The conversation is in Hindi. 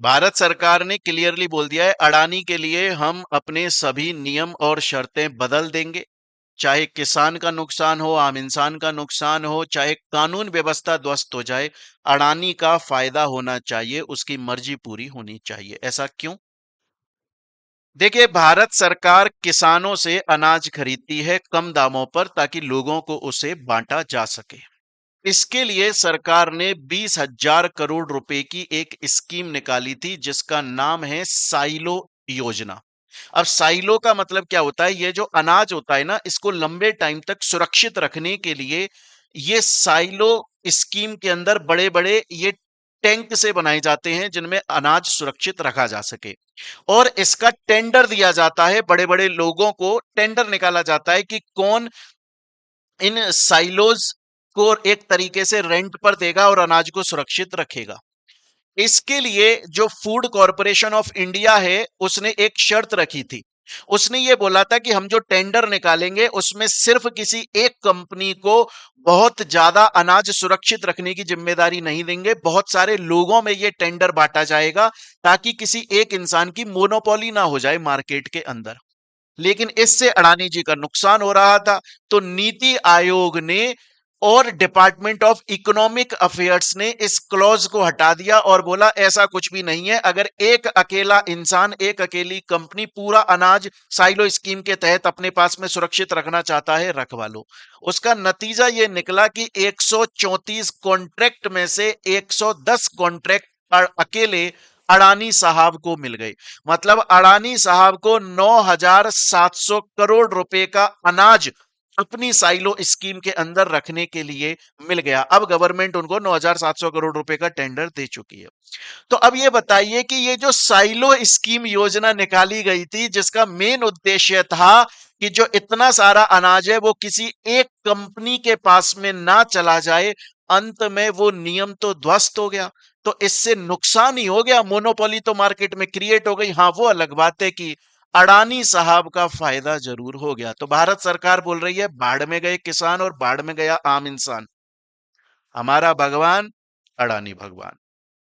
भारत सरकार ने क्लियरली बोल दिया है, अडानी के लिए हम अपने सभी नियम और शर्तें बदल देंगे। चाहे किसान का नुकसान हो, आम इंसान का नुकसान हो, चाहे कानून व्यवस्था ध्वस्त हो जाए, अडानी का फायदा होना चाहिए, उसकी मर्जी पूरी होनी चाहिए। ऐसा क्यों? देखिए, भारत सरकार किसानों से अनाज खरीदती है कम दामों पर, ताकि लोगों को उसे बांटा जा सके। इसके लिए सरकार ने 20,000 करोड़ रुपए की एक स्कीम निकाली थी, जिसका नाम है साइलो योजना। अब साइलो का मतलब क्या होता है? ये जो अनाज होता है ना, इसको लंबे टाइम तक सुरक्षित रखने के लिए ये साइलो स्कीम के अंदर बड़े बड़े ये टैंक से बनाए जाते हैं, जिनमें अनाज सुरक्षित रखा जा सके। और इसका टेंडर दिया जाता है, बड़े बड़े लोगों को टेंडर निकाला जाता है कि कौन इन साइलोज को एक तरीके से रेंट पर देगा और अनाज को सुरक्षित रखेगा। इसके लिए जो फूड कॉरपोरेशन ऑफ इंडिया है, उसने एक शर्त रखी थी। उसने ये बोला था कि हम जो टेंडर निकालेंगे, उसमें सिर्फ किसी एक कंपनी को बहुत ज्यादा अनाज सुरक्षित रखने की जिम्मेदारी नहीं देंगे, बहुत सारे लोगों में ये टेंडर बांटा जाएगा, ताकि किसी एक इंसान की मोनोपोली ना हो जाए मार्केट के अंदर। लेकिन इससे अडानी जी का नुकसान हो रहा था। तो नीति आयोग ने और डिपार्टमेंट ऑफ इकोनॉमिक अफेयर्स ने इस क्लॉज को हटा दिया और बोला ऐसा कुछ भी नहीं है। अगर एक अकेला इंसान, एक अकेली कंपनी पूरा अनाज साइलो स्कीम के तहत अपने पास में सुरक्षित रखना चाहता है, रखवा लो। उसका नतीजा यह निकला कि 134 कॉन्ट्रैक्ट में से 110 कॉन्ट्रैक्ट अकेले अडानी साहब को मिल गए। मतलब अडानी साहब को 9,700 करोड़ रुपए का अनाज अपनी साइलो स्कीम के अंदर रखने के लिए मिल गया। अब गवर्नमेंट उनको 9,700 करोड़ रुपए का टेंडर दे चुकी है। तो अब ये बताइए कि ये जो साइलो स्कीम योजना निकाली गई थी, जिसका मेन उद्देश्य था कि जो इतना सारा अनाज है वो किसी एक कंपनी के पास में ना चला जाए, अंत में वो नियम तो ध्वस्त हो गया। तो इससे नुकसान ही हो गया, मोनोपोली तो मार्केट में क्रिएट हो गई। हाँ, वो अलग बात है कि अडानी साहब का फायदा जरूर हो गया। तो भारत सरकार बोल रही है, बाढ़ में गए किसान और बाढ़ में गया आम इंसान। हमारा भगवान अडानी भगवान।